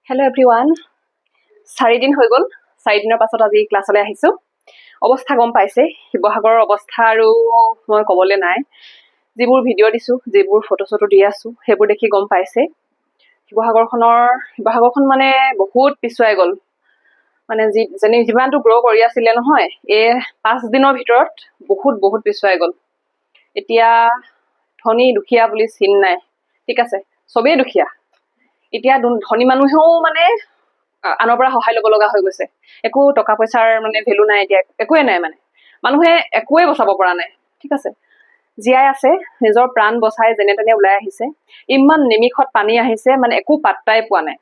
Hello' everyone. 4 দিন হৈ গ'ল। 4 দিনৰ পাছত আজি ক্লাছলৈ আহিছোঁ। অৱস্থা গম পাইছে, শিৱসাগৰৰ অৱস্থা আৰু মই ক'বলৈ নাই। যিবোৰ ভিডিঅ' দিছোঁ, যিবোৰ ফটো দি আছোঁ, সেইবোৰ দেখি গম পাইছে শিৱসাগৰখন মানে বহুত পিছুৱাই গ'ল। মানে যিমানটো গ্ৰ' কৰি আছিলে নহয়, এই 5 দিনৰ ভিতৰত বহুত পিছুৱাই গ'ল। এতিয়া ধনী দুখীয়া বুলি চিন নাই, ঠিক আছে, চবেই দুখীয়া। এতিয়া ধনী মানুহেও মানে আনৰ পৰা সহায় ল'ব লগা হৈ গৈছে। একো টকা পইচাৰ মানে ভেলু নাই এতিয়া, একোৱে নাই। মানে মানুহে একোৱে বচাব পৰা নাই, ঠিক আছে। জীয়াই আছে, নিজৰ প্ৰাণ বচাই যেনে তেনে ওলাই আহিছে। ইমান নিমিষত পানী আহিছে, মানে একো পাত্তাই পোৱা নাই।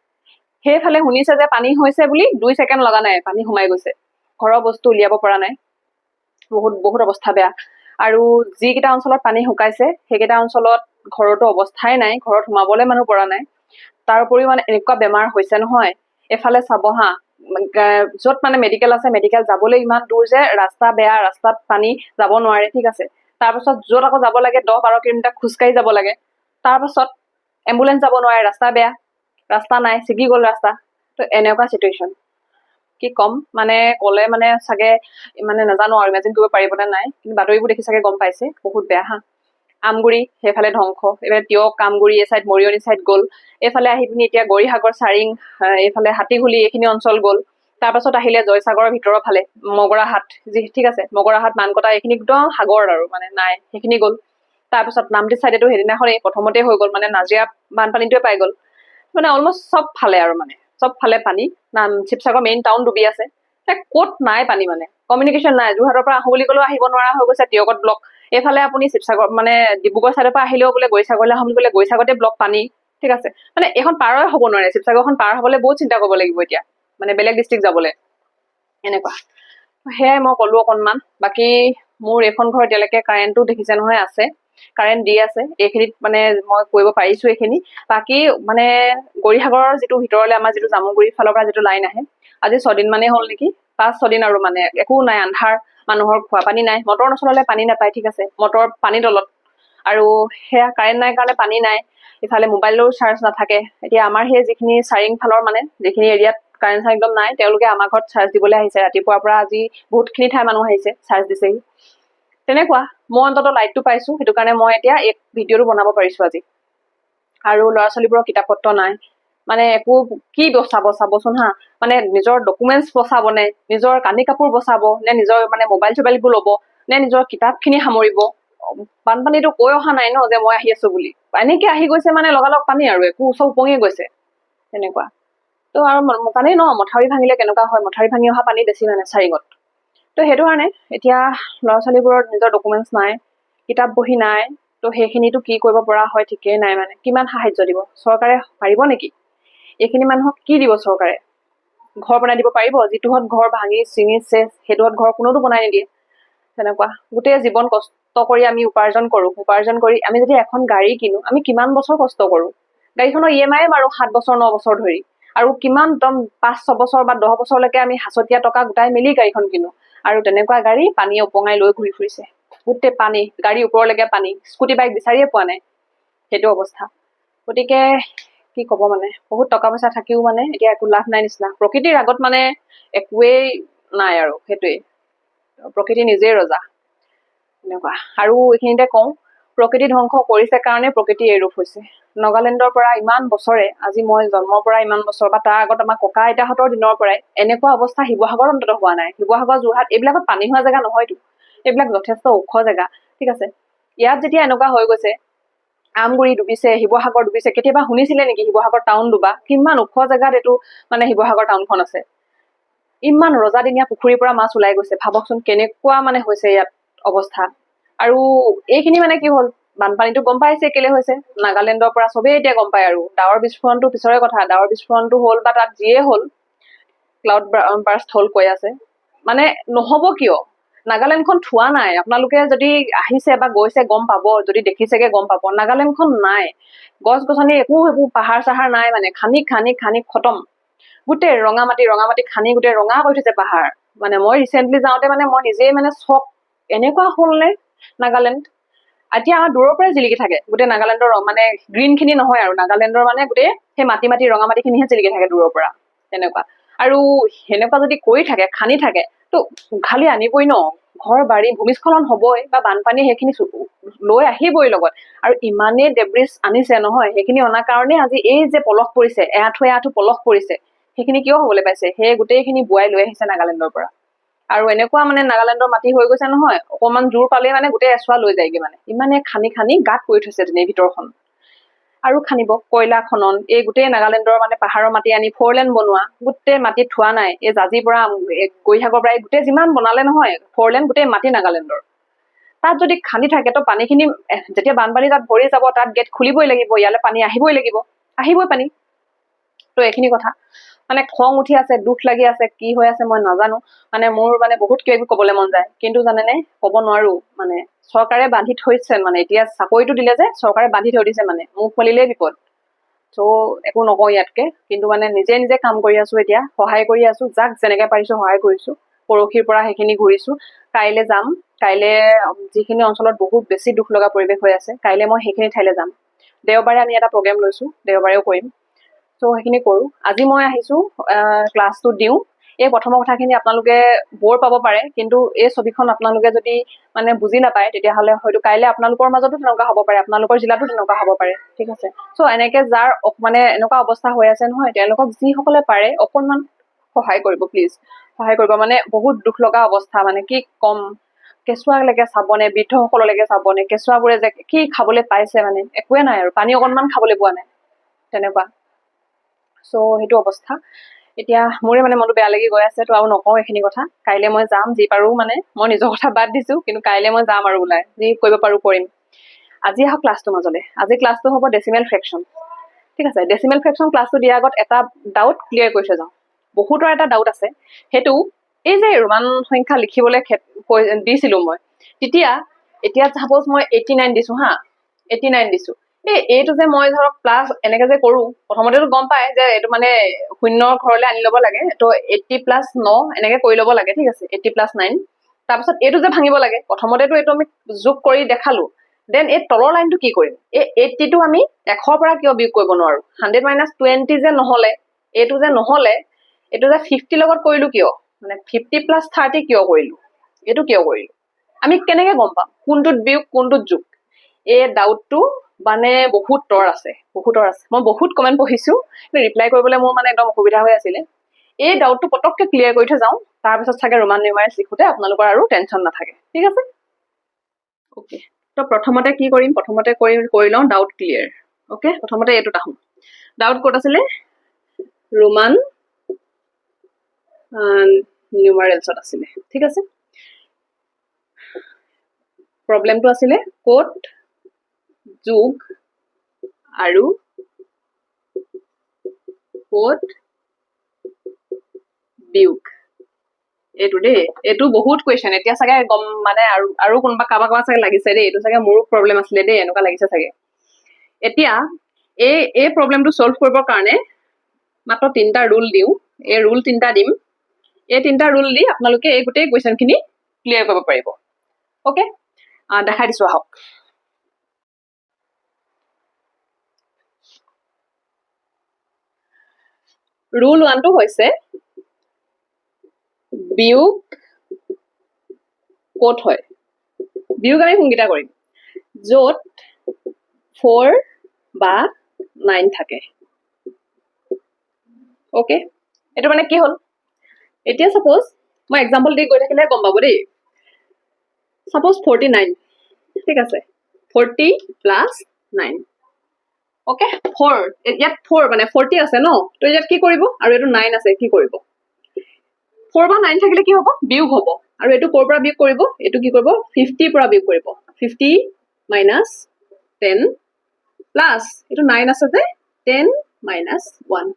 সেইফালে শুনিছে যে পানী হৈছে বুলি, 2 ছেকেণ্ড লগা নাই, পানী সোমাই গৈছে। ঘৰৰ বস্তু উলিয়াব পৰা নাই, বহুত অৱস্থা বেয়া। আৰু যিকেইটা অঞ্চলত পানী শুকাইছে, সেইকেইটা অঞ্চলত ঘৰতো অৱস্থাই নাই, ঘৰত সোমাবলৈ মানুহ পৰা নাই। তাৰ উপৰিও মানে এনেকুৱা বেমাৰ হৈছে নহয়, এফালে চাব হা, য'ত মানে মেডিকেল আছে, মেডিকেল যাবলৈ ইমান দূৰ যে ৰাস্তা বেয়া, ৰাস্তাত পানী যাব নোৱাৰে, ঠিক আছে। তাৰপাছত য'ত আকৌ যাব লাগে 10-12 কিলোমিটাৰ খোজকাঢ়ি যাব লাগে। তাৰপাছত এম্বুলেঞ্চ যাব নোৱাৰে, ৰাস্তা বেয়া, ৰাস্তা নাই, ছিগি গ'ল ৰাস্তা। তো এনেকুৱা চিটুৱেশ্যন। কি ক'ম, মানে ক'লে মানে চাগে মানে নাজানো আৰু ইমেজিন কৰিব পাৰিবনে নাই, কিন্তু বাতৰিবোৰ দেখি চাগে গম পাইছে বহুত বেয়া হা। আমগুৰি সেইফালে ধ্বংস, এইফালে তিয়ক, আমগুৰি, এই চাইড মৰিয়নি চাইড গ'ল। এইফালে আহি পিনি এতিয়া গৌৰীসাগৰ, চাৰিং, এইফালে হাতীঘুলি, এইখিনি অঞ্চল গ'ল। তাৰপাছত আহিলে জয়সাগৰৰ ভিতৰৰ ফালে মগৰাহাট, ঠিক আছে, মগৰাহাট, মানকটা, এইখিনি একদম সাগৰ আৰু মানে নাই, সেইখিনি গ'ল। তাৰপিছত নামটি চাইডেতো সেইদিনাখনেই প্ৰথমতে হৈ গ'ল, মানে নাজিৰা বানপানীটোৱে পাই গ'ল। মানে অলমষ্ট চব ফালে আৰু মানে চব ফালে পানী। শিৱসাগৰ মেইন টাউন ডুবি আছে। ক'ত নাই পানী, মানে কমিউনিকেশ্যন নাই। যোৰহাটৰ পৰা আহোঁ বুলি ক'লেও আহিব নোৱাৰা হৈ গৈছে, তিয়কত ব্লক। এইফালে আপুনি শিৱসাগৰ মানে ডিব্ৰুগড় চাইডৰ পৰা আহিলেও বোলে গৈসাগৰলৈ আহোঁ বুলি ক'লে গৈসাগৰতে ব্লক পানী, ঠিক আছে। মানে এইখন পাৰই হ'ব নোৱাৰে, শিৱসাগৰখন পাৰ হ'বলৈ বহুত চিন্তা কৰিব লাগিব এতিয়া, মানে বেলেগ ডিষ্ট্ৰিক্ট যাবলৈ, এনেকুৱা। সেয়াই মই ক'লো অকণমান। বাকী মোৰ এইখন ঘৰ এতিয়ালৈকে কাৰেণ্টটো দেখিছে নহয়, আছে, কাৰেণ্ট দি আছে। এইখিনিত মানে মই কৰিব পাৰিছোঁ এইখিনি। বাকী মানে গৌৰীসাগৰৰ যিটো ভিতৰলৈ আমাৰ যিটো জামুগুৰিৰ ফালৰ পৰা যিটো লাইন আহে, আজি 6 দিন মানেই হ'ল নেকি, 5-6 দিন আৰু মানে একো নাই, আন্ধাৰ। মানুহৰ খোৱা পানী নাই, মটৰ নচলালে পানী নাপায়, ঠিক আছে, মটৰ পানী তলত। আৰু সেয়া কাৰেণ্ট নাই কাৰণে পানী নাই। ইফালে মোবাইলৰো চাৰ্জ নাথাকে। এতিয়া আমাৰ সেই যিখিনি চাৰিং ফালৰ মানে যিখিনি এৰিয়াত কাৰেণ্ট একদম নাই, তেওঁলোকে আমাৰ ঘৰত চাৰ্জ দিবলৈ আহিছে। ৰাতিপুৱাৰ পৰা আজি বহুতখিনি ঠাই মানুহ আহিছে, চাৰ্জ দিছেহি। তেনেকুৱা মই অন্ততঃ লাইটটো পাইছোঁ, সেইটো কাৰণে মই এতিয়া এই ভিডিঅ'টো বনাব পাৰিছোঁ আজি। আৰু ল'ৰা ছোৱালীবোৰৰ কিতাপ পত্ৰ নাই, মানে একো কি বচাব চাবচোন হা। মানে নিজৰ ডকুমেণ্টছ বচাব নে, নিজৰ কানি কাপোৰ বচাব নে, নিজৰ মানে মোবাইল চোবাইলবোৰ ল'ব নে, নিজৰ কিতাপখিনি সামৰিব। বানপানীতো কৈ অহা নাই ন যে মই আহি আছো বুলি, এনেকে আহি গৈছে মানে লগালগ পানী আৰু একো ওচৰ উপঙিয়ে গৈছে, তেনেকুৱা। তো আৰু জানেই ন মথাউৰি ভাঙিলে কেনেকুৱা হয়, মথাউৰি ভাঙি অহা পানী বেছি মানে চাৰিঙত। তো সেইটো কাৰণে এতিয়া ল'ৰা ছোৱালীবোৰৰ নিজৰ ডকুমেণ্টছ নাই, কিতাপ বহি নাই। তো সেইখিনিতো কি কৰিব পৰা হয় ঠিকেই নাই। মানে কিমান সাহায্য দিব চৰকাৰে, পাৰিব নেকি? এইখিনি মানুহক কি দিব চৰকাৰে? ঘৰ বনাই দিব পাৰিব? যিটোহঁত ঘৰ ভাঙি চিঙি চেচ, সেইটোহঁত ঘৰ কোনোতো বনাই নিদিয়ে। তেনেকুৱা গোটেই জীৱন কষ্ট কৰি আমি উপাৰ্জন কৰোঁ, উপাৰ্জন কৰি আমি যদি এখন গাড়ী কিনো, আমি কিমান বছৰ কষ্ট কৰোঁ, গাড়ীখনৰ EMI মাৰো 7 বছৰ 9 বছৰ ধৰি, আৰু কিমান 5-6 বছৰ বা 10 বছৰলৈকে আমি হাঁচতীয়া টকা গোটাই মেলি গাড়ীখন কিনো। আৰু তেনেকুৱা গাড়ী পানীয়ে উপঙাই লৈ ঘূৰি ফুৰিছে, গোটেই পানী, গাড়ী ওপৰলৈকে পানী, স্কুটি বাইক বিচাৰিয়ে পোৱা নাই, সেইটো অৱস্থা। গতিকে কি ক'ব, মানে বহুত টকা পইচা থাকিও মানে এতিয়া একো লাভ নাই নিচিনা। প্ৰকৃতিৰ আগত মানে একোৱেই নাই আৰু, সেইটোৱেই। প্ৰকৃতি নিজেই ৰজা, এনেকুৱা। আৰু এইখিনিতে কওঁ, প্ৰকৃতি ধ্বংস কৰিছে কাৰণে প্ৰকৃতি এইৰূপ হৈছে। নগালেণ্ডৰ পৰা ইমান বছৰে, আজি মই জন্মৰ পৰা ইমান বছৰ বা তাৰ আগত আমাৰ ককা আইতাহঁতৰ দিনৰ পৰাই এনেকুৱা অৱস্থা শিৱসাগৰত অন্তত হোৱা নাই। শিৱসাগৰ, যোৰহাট এইবিলাকত পানী হোৱা জেগা নহয়তো, এইবিলাক যথেষ্ট ওখ জেগা, ঠিক আছে। ইয়াত যেতিয়া এনেকুৱা হৈ গৈছে, আমগুৰি ডুবিছে, শিৱসাগৰ ডুবিছে, কেতিয়াবা শুনিছিলে নেকি শিৱসাগৰ টাউন ডুবা? কিমান ওখ জেগাত এইটো মানে শিৱসাগৰ টাউনখন আছে। ইমান ৰজাদিনীয়া পুখুৰীৰ পৰা মাছ ওলাই গৈছে, ভাবকচোন কেনেকুৱা মানে হৈছে ইয়াত অৱস্থা। আৰু এইখিনি মানে কি হ'ল, বানপানীটো গম পাইছে কেলে হৈছে, নাগালেণ্ডৰ পৰা চবেই এতিয়া গম পায়। আৰু ডাৱৰ বিস্ফোৰণটো পিছৰে কথা, ডাৱৰ বিস্ফোৰণটো হ'ল বা তাত যিয়ে হ'ল, ক্লাউড বাৰ্ষ্ট হ'ল কৈ আছে, মানে নহ'ব কিয়? নাগালেণ্ডখন থোৱা নাই। আপোনালোকে যদি আহিছে বা গৈছে গম পাব, যদি দেখিছেগে গম পাব, নাগালেণ্ডখন নাই। গছ গছনি একো এইবোৰ পাহাৰ চাহাৰ নাই, মানে খানি খানি খানি খতম। গোটেই ৰঙা মাটি খানি গোটেই ৰঙা কৰি থৈছে পাহাৰ। মানে মই ৰিচেণ্টলি যাওঁতে মানে মই নিজেই মানে চক, এনেকুৱা হ'ল নে নাগালেণ্ড? এতিয়া আমাৰ দূৰৰ পৰাই জিলিকি থাকে গোটেই নাগালেণ্ডৰ মানে গ্ৰীণখিনি নহয় আৰু নাগালেণ্ডৰ মানে গোটেই সেই মাটি মাটি ৰঙা মাটিখিনিহে জিলিকি থাকে দূৰৰ পৰা তেনেকুৱা আৰু সেনেকুৱা যদি কৰি থাকে খানি থাকে তো খালি আনিবই ন ঘৰ বাৰী ভূমিস্খলন হ'বই বা বানপানী সেইখিনি লৈ আহিবই লগত আৰু ইমানেই ডেব্ৰিজ আনিছে নহয় সেইখিনি অনাৰ কাৰণে আজি এই যে পলস পৰিছে এআঁঠু পলস পৰিছে সেইখিনি কিয় হ'বলৈ পাইছে সেই গোটেইখিনি বুৱাই লৈ আহিছে নাগালেণ্ডৰ পৰা আৰু এনেকুৱা মানে নাগালেণ্ডৰ মাটি হৈ গৈছে নহয় অকমান জোৰ পালে মানে গোটেই এচুৱা লৈ যায়গে মানে ইমানে খানি খানি গাত কৰি থৈছে তেনেই ভিতৰখন আৰু খানিব কয়লা খনন এই গোটেই নাগালেণ্ডৰ মানে পাহাৰৰ মাটি আনি 4 লেন বনোৱা গোটেই মাটিত থোৱা নাই এই জাজিৰ পৰা গৈহাগৰ পৰা গোটেই যিমান বনালে নহয় 4 লেন গোটেই মাটি নাগালেণ্ডৰ তাত যদি খান্দি থাকে তো পানীখিনি যেতিয়া বানপানী তাত ভৰি যাব তাত গেট খুলিবই লাগিব ইয়ালৈ পানী আহিবই পানী তো এইখিনি কথা মানে খং উঠি আছে দুখ লাগি আছে কি হৈ আছে মই নাজানো মানে মোৰ মানে বহুত কিবা কিবি ক'বলৈ মন যায় কিন্তু জানেনে ক'ব নোৱাৰো মানে চৰকাৰে বান্ধি থৈছে মানে এতিয়া চাকৰিটো দিলে যে চৰকাৰে বান্ধি থৈ দিছে মানে মুখ মেলিলেই বিপদ চ' একো নকওঁ ইয়াতকে কিন্তু মানে নিজে নিজে কাম কৰি আছো এতিয়া সহায় কৰি আছো যাক যেনেকে পাৰিছো সহায় কৰিছো পৰহিৰ পৰা সেইখিনি ঘূৰিছো কাইলৈ যাম কাইলৈ যিখিনি অঞ্চলত বহুত বেছি দুখ লগা পৰিৱেশ হৈ আছে কাইলৈ মই সেইখিনি ঠাইলৈ যাম দেওবাৰে আমি এটা প্ৰগ্ৰেম লৈছো দেওবাৰেও কৰিম চ' সেইখিনি কৰো আজি মই আহিছো ক্লাছটো দিওঁ এই প্ৰথমৰ কথাখিনি আপোনালোকে বৰ পাব পাৰে কিন্তু এই ছবিখন আপোনালোকে যদি মানে বুজি নাপায় তেতিয়াহ'লে হয়তো কাইলৈ আপোনালোকৰ মাজতো তেনেকুৱা হ'ব পাৰে আপোনালোকৰ জিলাতো তেনেকুৱা হ'ব পাৰে ঠিক আছে চ' এনেকে যাৰ মানে এনেকুৱা অৱস্থা হৈ আছে নহয় তেওঁলোকক যিসকলে পাৰে অকণমান সহায় কৰিব প্লিজ সহায় কৰিব মানে বহুত দুখ লগা অৱস্থা মানে কি কম কেঁচুৱালৈকে চাবনে বৃদ্ধসকললৈকে চাবনে কেঁচুৱাবোৰে যে কি খাবলৈ পাইছে মানে একোৱে নাই আৰু পানী অকণমান খাবলৈ পোৱা নাই তেনেকুৱা চ' সেইটো অৱস্থা এতিয়া মোৰে মানে মনটো বেয়া লাগি গৈ আছে তো আৰু নকওঁ এইখিনি কথা কাইলৈ মই যাম যি পাৰো মানে মই নিজৰ কথা বাদ দিছো কিন্তু কাইলৈ মই যাম আৰু ওলাই যি কৰিব পাৰো কৰিম আজি আহক ক্লাছটো মাজলৈ আজি ক্লাছটো হ'ব ডেচিমেল ফ্ৰেকশ্যন ঠিক আছে ডেচিমেল ফ্ৰেকশ্যন ক্লাছটো দিয়াৰ আগত এটা ডাউট ক্লিয়াৰ কৰি থৈ যাওঁ বহুতৰ এটা ডাউট আছে সেইটো এই যে ৰোমান সংখ্যা লিখিবলৈ দিছিলো মই এতিয়া চাপোজ মই 89 দিছো হা 89 দিছো এইটো যে মই ধৰক প্লাছ এনেকে যে কৰো প্ৰথমতেতো গম পায় যে এইটো মানে শূন্যৰ ঘৰলৈ আনি ল'ব লাগে তো 80 + 9 এনেকে কৰি ল'ব লাগে ঠিক আছে 80 + 9 তাৰপিছত এইটো যে ভাঙিব লাগে প্ৰথমতেতো এইটো আমি যোগ কৰি দেখালো দেন এই তলৰ লাইনটো কি কৰিম এই 80টো আমি 100 পৰা কিয় বিয়োগ কৰিব নোৱাৰো 100 - 20 যে নহলে এইটো যে নহলে এইটো যে 50 লগত কৰিলো কিয় মানে 50 + 30 কিয় কৰিলো এইটো কিয় কৰিলো আমি কেনেকে গম পাম কোনটোত বিয়োগ কোনটোত যোগ এই ডাউটটো মানে বহুতৰ আছে মই বহুত কমেন্ট পঢ়িছো কিন্তু ৰিপ্লাই কৰিবলৈ মোৰ মানে একদম অসুবিধা হৈ আছিলে এই ডাউটটো পটককে ক্লিয়াৰ কৰি থৈ যাওঁ তাৰপিছত চাগে ৰোমান নিউমাৰেলছ লিখোতে আপোনালোকৰ আৰু টেনশ্যন নাথাকে ঠিক আছে ওকে তো প্ৰথমতে কি কৰিম প্ৰথমতে কৰি লওঁ ডাউট ক্লিয়াৰ ওকে প্ৰথমতে এইটোত আহোঁ ডাউট ক'ত আছিলে ৰোমান নিউমাৰেলছত আছিলে ঠিক আছে প্ৰব্লেমটো আছিলে কোট যোগ আৰু কোট বিয়োগ এইটো দেই এইটো বহুত কুৱেশ্যন এতিয়া চাগে গম মানে আৰু কোনোবা কাৰোবাক চাগে লাগিছে দেই এইটো চাগে মোৰো প্ৰব্লেম আছিলে দেই এনেকুৱা লাগিছে চাগে এতিয়া এই প্ৰব্লেমটো চল্ভ কৰিবৰ কাৰণে মাত্ৰ 3টা ৰুল দিওঁ এই ৰুল 3টা দিম এই 3টা ৰুল দি আপোনালোকে এই গোটেই কুৱেশ্যনখিনি ক্লিয়াৰ কৰিব পাৰিব ওকে দেখাই দিছো আহক ৰুল 1টো হৈছে বিয়োগ ক'ত হয় বিয়োগ আমি কোনকেইটা কৰিম য'ত 4 বা 9 থাকে ওকে এইটো মানে কি হ'ল এতিয়া সাপোজ মই এক্সাম্পল দি গৈ থাকিলে গম পাব দেই সাপোজ 49 ঠিক আছে 40 + 9 ওকে 4 ইয়াত 4 মানে 40 আছে ন তো ইয়াত কি কৰিব আৰু এইটো 9 আছে কি কৰিব 4 বা 9 থাকিলে কি হ'ব বিয়োগ হ'ব আৰু এইটো ক'ৰ পৰা বিয়োগ কৰিব এইটো কি কৰিব 50 পৰা বিয়োগ কৰিব 50 - 10 প্লাস এইটো 9 আছে যে 10 - 1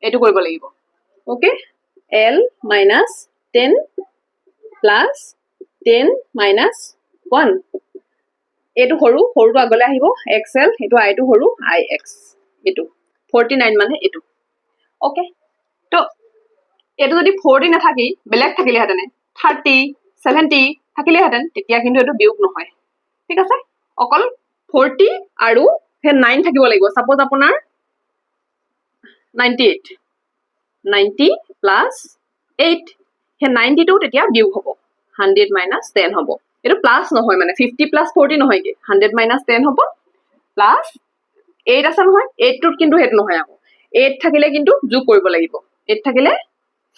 এইটো কৰিব লাগিব ওকে l - 10 প্লাস 10 - 1 এইটো সৰুটো আগলৈ আহিব xl এইটো i টো সৰু ix এইটো 49 মানে এইটো ওকে তো এইটো যদি 40 নাথাকি বেলেগ থাকিলেহেঁতেন 30 70 থাকিলেহেঁতেন তেতিয়া কিন্তু এইটো বিয়োগ নহয় ঠিক আছে অকল 40 আৰু হে 9 থাকিব লাগিব সাপোজ আপোনাৰ 98 90 প্লাস 8 হে 92 তেতিয়া বিয়োগ হ'ব 100 minus 10 হ'ব এটো প্লাস নহয় মানে 50 plus 40 নহয় কি 100 minus 10 হ'ব প্লাস 8 আছে নহয় 8 টোত কিন্তু হেত নহয় আকৌ 8 থাকিলে কিন্তু যোগ কৰিব লাগিব 8 থাকিলে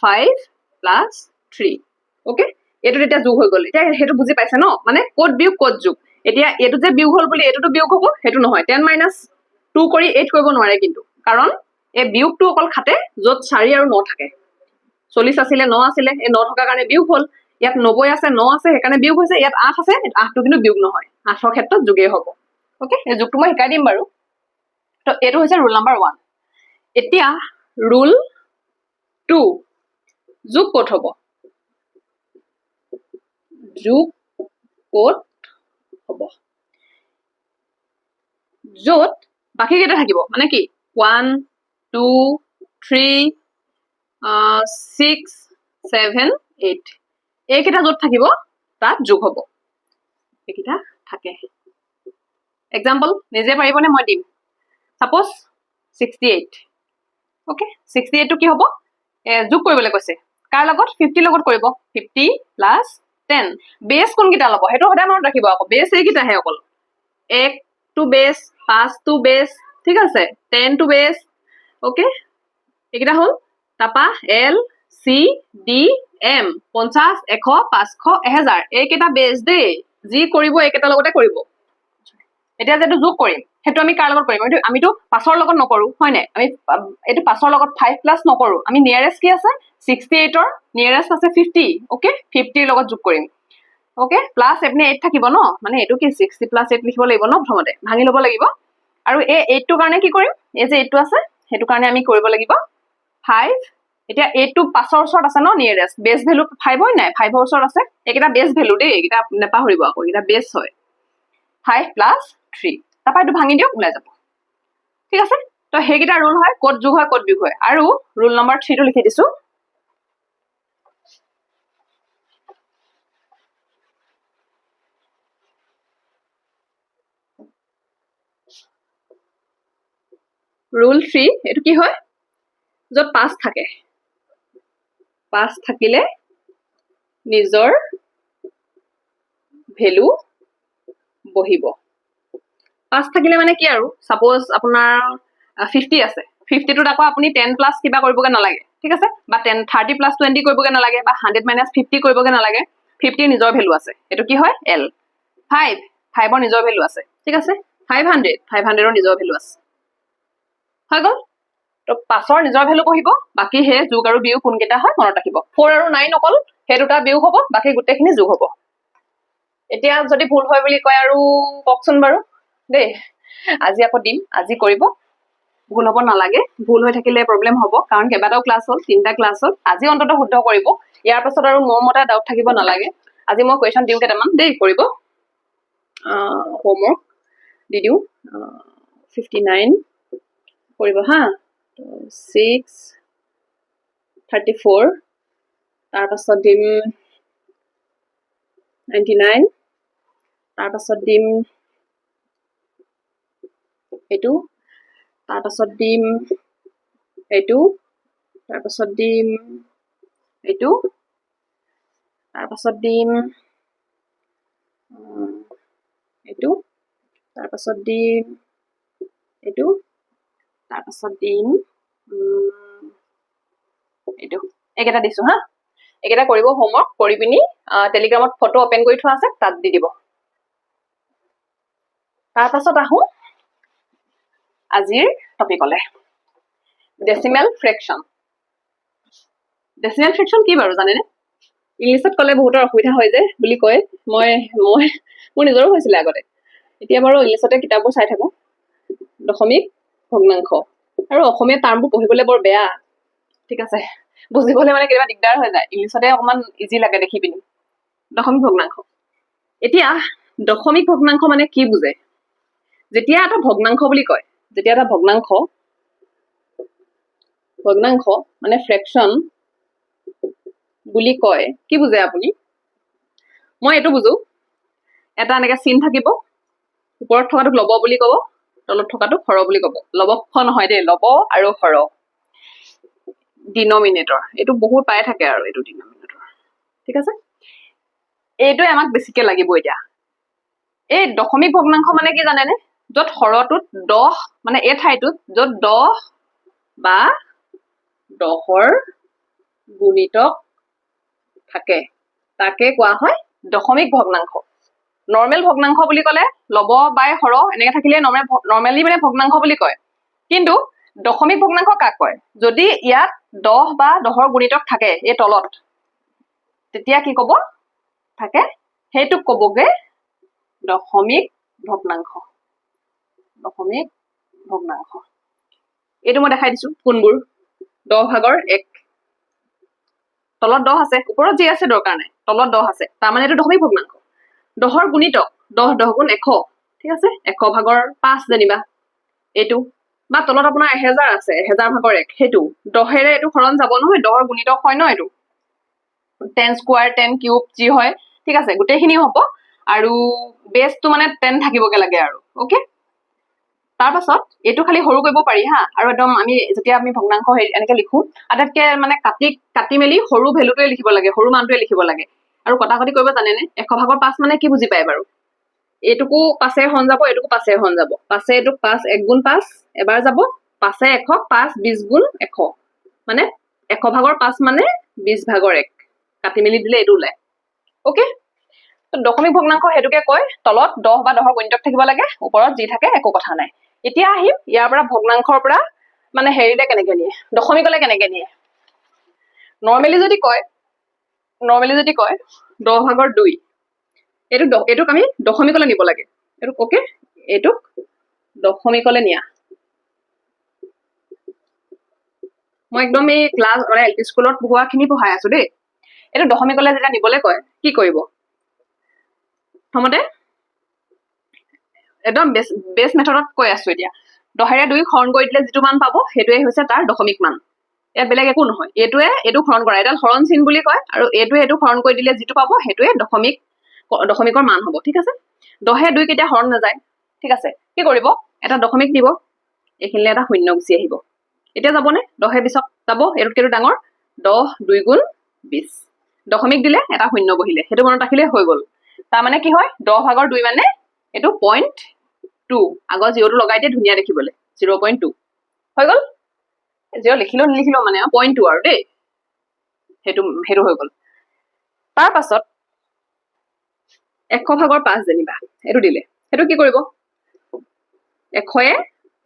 5 plus 3 ওকে এটো তেতিয়া যোগ হৈ গল এতিয়া হেতু বুজি পাইছে ন মানে কোড বিয়োগ কোড যোগ এতিয়া এটো যে বিয়োগ হল বুলি এটোটো বিয়োগ হ'ব হেতু নহয় 10 minus 2 কৰি 8 কৰিব নোৱাৰে কিন্তু কাৰণ এই বিয়োগটো অকল খাতে যত 4 আৰু 9 থাকে 40 আছিলে 9 আছিলে এই 9 থকা কাৰণে বিয়োগ হল ইয়াত 90 আছে 9 আছে সেইকাৰণে বিয়োগ হৈছে ইয়াত 8 আছে 8টো কিন্তু বিয়োগ নহয় 8ৰ ক্ষেত্ৰত যোগেই হ'ব ওকে এই যোগটো মই শিকাই দিম বাৰু তো এটো হৈছে ৰুল নাম্বাৰ 1 এতিয়া ৰুল 2 যোগ ক'ত হ'ব যোগ ক'ত হ'ব যত বাকি কেইটা থাকিব মানে কি 1 2 3 6 7 8 এইকেইটা যত থাকিব তাত যোগ হ'ব এইকেইটা থাকে এক্সাম্পল নিজে পাৰিবনে মই দিম সাপোজ 68 ওকে 68 টো কি হ'ব যোগ কৰিবলৈ কৈছে কাৰ লগত 50 লগত কৰিব 50 প্লাস 10 বেস কোন কিটা ল'ব হেতু সদায় মনত ৰাখিব আকৌ বেস এইকিটা হে অকল 1 টু বেস 5 টু বেস ঠিক আছে 10 টু বেস ওকে এইকিটা হল তাপা এল সি ডি এম 50 100 500 1000 এইকেইটা বেস দে যি কৰিব এইকেইটা লগতে কৰিব এতিয়া যেটো যোগ কৰিম হেতু আমি কাৰ লগত কৰিম আমিটো 5ৰ লগত নকৰো হয় নাই আমি এটো 5ৰ লগত 5 প্লাস নকৰো আমি নিয়াৰেষ্ট কি আছে 68 ৰ নিয়াৰেষ্ট আছে 50 ওকে 50 ৰ লগত যোগ কৰিম ওকে প্লাস এপনি 8 থাকিব ন মানে এটো কি 60 প্লাস 8 লিখিব লাগিব ন প্ৰথমতে ভাঙি লব লাগিব আৰু এই 8 টোৰ কাৰণে কি কৰিম এই যে 8 টো আছে হেতু কাৰণে আমি কৰিব লাগিব 5 এতিয়া 8 টো 5ৰ ওচৰত আছে ন নিয়াৰেষ্ট বেস ভ্যালু 5 হয় নাই 5ৰ ওচৰত আছে এইকেইটা বেস ভ্যালু দেই এইকেইটা নেপাহৰিব আকৌ এইকেইটা বেস হয় 5 plus 3 তাপা এটো ভাঙি দিও ওলাই যাব ঠিক আছে তো হেগিটা ৰুল হয় কোড যোগ হয় কোড বিয়োগ হয় আৰু ৰুল নাম্বাৰ 3 টো লিখি দিছো ৰুল 3 এটো কি হয় যত 5 থাকে 5 থাকিলে নিজৰ ভ্যালু বহিব 5 থাকিলে মানে কি আৰু সাপোজ আপোনাৰ 50 আছে 50 টোত আকৌ আপুনি 10 প্লাস কিবা কৰিবগে নালাগে ঠিক আছে বা 10 30 প্লাস 20 কৰিবগে নালাগে বা 100 minus 50 কৰিবগে নালাগে 50 নিজৰ ভ্যালু আছে এটো কি হয় এল 5 5ৰ নিজৰ ভ্যালু আছে ঠিক আছে 500 ৰ নিজৰ ভ্যালু আছে হৈ গল তো 5ৰ নিজৰ ভ্যালু বহিব বাকি হে যোগ আৰু বিয়োগ কোন কেটা হয় মনত ৰাখিব 4 আৰু 9 অকল হে দুটা বিয়োগ হ'ব বাকি গুটেখিনি যোগ হ'ব এতিয়া যদি ভুল হয় বুলি কয় আৰু ককচোন বাৰু দেই আজি আকৌ দিম আজি কৰিব ভুল হ'ব নালাগে ভুল হৈ থাকিলে প্ৰবলেম হ'ব কাৰণ কেবাটাও ক্লাস হ'ল তিনটা ক্লাস হ'ল আজি অন্তত শুদ্ধ কৰিব ইয়াৰ পাছত আৰু মমতা ডাউট থাকিব নালাগে আজি মই কোৱেশ্চন দিও কেটামান দেই কৰিব হোমৱৰ্ক দি দিও 59 কৰিব হা 634 তাৰ পাছত দিম 99 তাৰ পাছত দিম এটো তাৰ পাছত দিম এটো তাৰ পাছত দিম এটো তাৰ পাছত দিম এটো তাৰ পাছত দিম এটো তাৰ পাছত দিম এটো একেটা দিছো হা একেটা কৰিব হোমৱৰ্ক কৰি পিনি টেলিগ্ৰামত ফটো ওপেন কৰি থোৱা আছে তাত দি দিব তাৰ পাছত আহো আজিৰ টপিকলে ডেসিমেল ফ্ৰেকশন কি বাৰু জানেনে ইংলিছত কলে বহুতৰ অসুবিধা হয় যে বুলি কয় মই মোৰ নিজৰো হৈছিল আগতে এতিয়া বাৰু ইংলিছতে কিতাপবোৰ চাই থাকো দশমিক ভগ্নাংশ আৰু অসমীয়া টাৰ্মবোৰ পঢ়িবলৈ বৰ বেয়া ঠিক আছে বুজিবলৈ মানে কিবা দিগদাৰ হৈ যায় ইংলিছতে অকমান ইজি লাগে দেখি পিনি দশমিক ভগ্নাংশ এতিয়া দশমিক ভগ্নাংশ মানে কি বুজে যেতিয়া এটা ভগ্নাংশ বুলি কয় যেতিয়া এটা ভগ্নাংশ মানে ফ্ৰেকশন বুলি কয় কি বুজে আপুনি মই এটো বুজো এটা এনেকে চিন থাকিব ওপৰত থকাটোক লব বুলি ক'ব, তলত থকাটোক হৰ বুলি ক'ব। লবক্ষ নহয় দেই, লব আৰু হৰ। ডিনমিনেটৰ এইটো বহুত পাই থাকে আৰু এইটো ডিনমিনেটৰ, ঠিক আছে। এইটোৱে আমাক বেছিকে লাগিব এতিয়া। এই দশমিক ভগ্নাংশ মানে কি জানেনে? য'ত হৰটোত 10 মানে এই ঠাইটোত য'ত 10 বা 10ৰ গুণিতক থাকে তাকে কোৱা হয় দশমিক ভগ্নাংশ। নৰ্মেল ভগ্নাংশ বুলি ক'লে লব বাই হৰ এনেকে থাকিলে নৰ্মেলি মানে ভগ্নাংশ বুলি কয়। কিন্তু দশমিক ভগ্নাংশ কাক কয়? যদি ইয়াত 10 বা 10ৰ গুণিতক থাকে এই তলত, তেতিয়া কি কব থাকে? সেইটোক কবগে দশমিক ভগ্নাংশ। দশমিক ভগ্নাংশ এইটো মই দেখাই দিছো কোনবোৰ। 10/1, তলত 10 আছে, ওপৰত যি আছে দৰকাৰ নাই, তলত 10 আছে, তাৰমানে এইটো দশমিক ভগ্নাংশ। 10ৰ গুণিতক 10 10 গুণ 100, ঠিক আছে। 100/5 যেনিবা এইটো, বা তলত আপোনাৰ 1000 আছে, 1000/1 সেইটো 10ৰে এইটো হৰণ যাব নহয়, 10ৰ গুণিতক হয় ন এইটো। 10 স্কোৱাৰ 10 কিউব যি হয়, ঠিক আছে, গোটেইখিনি হ'ব। আৰু বেছটো মানে 10 থাকিবগে লাগে আৰু, অকে। তাৰ পাছত এইটো খালি সৰু কৰিব পাৰি হা, আৰু একদম আমি যেতিয়া আমি ভগ্নাংশ এনেকে লিখো আটাইতকে মানে কাটি মেলি সৰু ভেলুটোৱে লিখিব লাগে, সৰু মানটোৱে লিখিব লাগে। আৰু কটাকটি কৰিব জানেনে? 100/5 মানে কি বুজি পায় বাৰু? এইটোকো 5 হৰণ যাব, এইটোকো 5 হৰণ যাব। 5 এইটোক 5 1 গুণ 5 এবাৰ যাব, 5 100 5 20 গুণ 100, মানে 100/5 মানে 20/1 কাটি মেলি দিলে এইটো ওলাই, অকে। দশমিক ভগ্নাংশ সেইটোকে কয়, তলত 10 বা 10ৰ গুণিতক থাকিব লাগে, ওপৰত যি থাকে একো কথা নাই। এতিয়া আহিম ইয়াৰ পৰা ভগ্নাংশৰ পৰা মানে হেৰিলে কেনেকে নিয়ে, দশমিকলে কেনেকে নিয়ে। নৰ্মেলি যদি কয় 10/2, এইটোক আমি দশমিকলে নিব লাগে, এইটোক অকে, এইটোক দশমিকলে নিয়া। মই একদম এই ক্লাছ মানে এল পি স্কুলত পঢ়োৱাখিনি পঢ়াই আছো দেই। এইটো দশমিকলে যেতিয়া নিবলৈ কয় কি কৰিব? প্ৰথমতে একদম বেছ মেথডত কৈ আছো এতিয়া। 10ৰে 2 হৰণ কৰি দিলে যিটো মান পাব সেইটোৱে হৈছে তাৰ দশমিক মান। ইয়াত বেলেগ একো নহয়, এইটোৱে এইটো হৰণ কৰা, এডাল হৰণ চিন বুলি কয়, আৰু এইটোৱে এইটো হৰণ কৰি দিলে যিটো পাব সেইটোৱে দশমিকৰ মান হ'ব, ঠিক আছে। 10ৰে 2 কেতিয়া হৰণ নাযায়, ঠিক আছে। কি কৰিব? এটা দশমিক দিব, এইখিনিলে এটা শূন্য গুচি আহিব। এতিয়া যাবনে? 10ৰে 20ক যাব, এইটোতকেতো ডাঙৰ। 10 2 গুণ 20, দশমিক দিলে এটা শূন্য বহিলে, সেইটো মনত ৰাখিলে হৈ গ'ল। তাৰমানে কি হয়? 10/2 মানে এইটো 0.2, আগৰ জিৰ'টো লগাই দিয়ে ধুনীয়া দেখিবলৈ, 0.2 হৈ গ'ল। জিৰ' লিখিলেও নিলিখিলেও মানে 0.2 আৰু দেই, সেইটো হৈ গ'ল। তাৰ পাছত 100/5 যেনিবা এইটো দিলে, সেইটো কি কৰিব? 100য়ে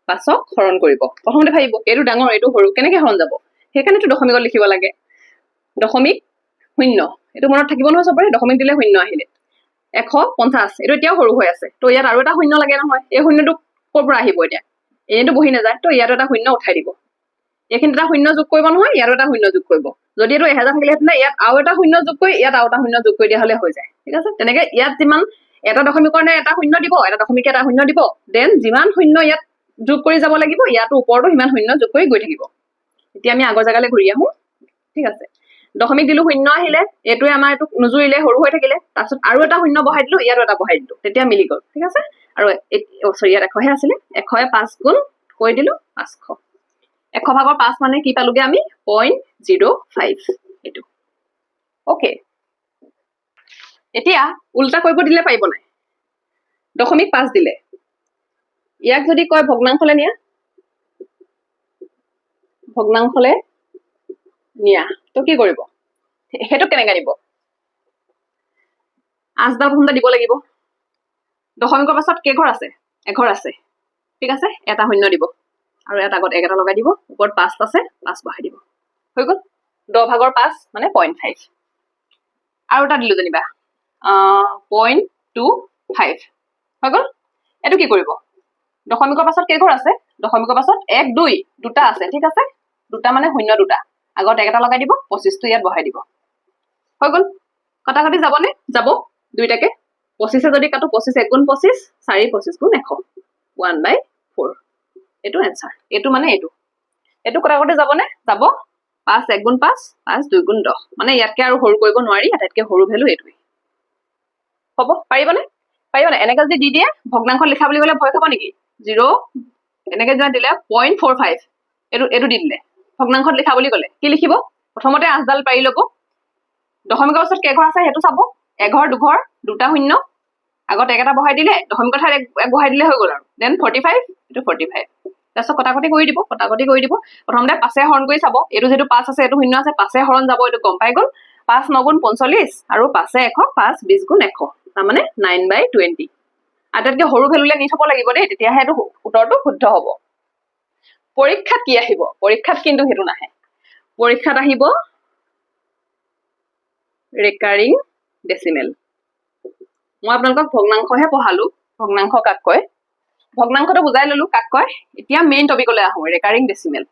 5ক হৰণ কৰিব। প্ৰথমতে ভাবিব এইটো ডাঙৰ এইটো সৰু, কেনেকে হৰণ যাব? সেইকাৰণেতো দশমিকত লিখিব লাগে। দশমিক শূন্য, এইটো মনত থাকিব নহয় চবৰে, দশমিক দিলে শূন্য আহিলে। 150, এইটো এতিয়াও সৰু হৈ আছে, তো ইয়াত আৰু এটা শূন্য লাগে নহয়। এই শূন্যটো ক'ৰ পৰা আহিব এতিয়া? এনেইতো বহি নাযায়, তো ইয়াতো এটা শূন্য উঠাই দিব। এইখিনিত এটা শূন্য যোগ কৰিব নহয়, ইয়াতো এটা শূন্য যোগ কৰিব। যদি এইটো 1000 থাকিলেহেঁতেন ইয়াত আৰু এটা শূন্য যোগ কৰি ইয়াত আৰু এটা শূন্য যোগ কৰি দিয়া হলে হৈ যায়, ঠিক আছে। তেনেকে ইয়াত যিমান এটা দশমিকৰ নে এটা শূন্য দিব, এটা দশমিকে এটা শূন্য দিব, দেন যিমান শূন্য ইয়াত যোগ কৰি যাব লাগিব, ইয়াতো ওপৰতো সিমান শূন্য যোগ কৰি গৈ থাকিব। এতিয়া আমি আগৰ জেগালৈ ঘূৰি আহো, ঠিক আছে। দশমিক দিলো, শূন্য আহিলে, এইটোৱে আমাৰ এইটো নুজুৰিলে, সৰু হৈ থাকিলে। তাৰপিছত আৰু এটা শূন্য বহাই দিলো, ইয়াতো এটা বহাই দিলো, তেতিয়া মিলি গ'ল, ঠিক আছে। আৰু ইয়াত 100হে আছিলে, 100য়ে 5 গুণ কৰি দিলো 500। 100/5 মানে কি পালোগে আমি? 0.05, এইটো অকে। এতিয়া উল্টা কৰিব দিলে পাৰিব নাই? দশমিক 5 দিলে, ইয়াক যদি কয় ভগ্নাংশলে নিয়া, ভগ্নাংশলে নিয়া, তো কি কৰিব? সেইটো কেনেকে দিব? 8ডাল প্ৰথমতে দিব লাগিব। দশমিকৰ পাছত কেইঘৰ আছে? এঘৰ আছে, ঠিক আছে। এটা শূন্য দিব, আৰু ইয়াত আগত 1 এটা লগাই দিব, ওপৰত 5 আছে, 5 বহাই দিব, হৈ গ'ল। 10/5 মানে 0.5। আৰু এটা দিলো যেনিবা 0.25, হৈ গ'ল। এইটো কি কৰিব? দশমিকৰ পাছত কেইঘৰ আছে? দশমিকৰ পাছত 1 2 দুটা আছে, ঠিক আছে। দুটা মানে শূন্য দুটা, আগত 1 এটা লগাই দিব, 25টো ইয়াত বহাই দিব, হৈ গ'ল। কটাকটি যাবনে? যাব, দুইটাকে 25 যদি কাটো, 25 1 গুণ 25, 4 25 গুণ 100, 1/4, এইটো এনচাৰ। এইটো মানে এইটো কটাকটি যাবনে? যাব। 5 1 গুণ 5, 5 2 গুণ 10, মানে ইয়াতকে আৰু সৰু কৰিব নোৱাৰি, আটাইতকে সৰু ভেলু এইটোৱে হ'ব। পাৰিবনে? পাৰিব না এনেকৈ যদি দি দিয়ে ভগ্নাংশত লিখা বুলি ক'লে ভয় খাব নেকি 0 এনেকৈ যদি দিলে 0.45 এইটো দি দিলে ভগ্নাংশত লিখা বুলি ক'লে কি লিখিব প্ৰথমতে 8ডাল পাৰি ল'ব দশমিকৰ পাছত কেইঘৰ আছে সেইটো চাব এঘৰ দুঘৰ দুটা শূন্য আগত একটা বহাই দিলে দশমিকৰ ঠাইত এক বহাই দিলে হৈ গ'ল আৰু দেন 45 এইটো 45 তাৰপিছত কটাকটি কৰি দিব প্ৰথমতে 5 হৰণ কৰি চাব এইটো যেটো 5 আছে এইটো শূন্য আছে 5 হৰণ যাব এইটো গম পাই গ'ল 5 9 গুণ 45 আৰু 5 100 5 20 গুণ 100 তাৰমানে 9/20 আটাইতকৈ সৰু ভেলুলে নি থব লাগিব দেই তেতিয়াহে এইটো উত্তৰটো শুদ্ধ হ'ব পৰীক্ষাত কি আহিব পৰীক্ষাত কিন্তু হেতু নাহে পৰীক্ষাত আহিব ৰেকাৰিং ডেসিমেল মই আপোনালোকক ভগ্নাংশহে পঢ়ালো ভগ্নাংশ কাক কয় ভগ্নাংশটো বুজাই ললো কাক কয় এতিয়া মেইন টপিকলৈ আহো ৰেকাৰিং ডেসিমেল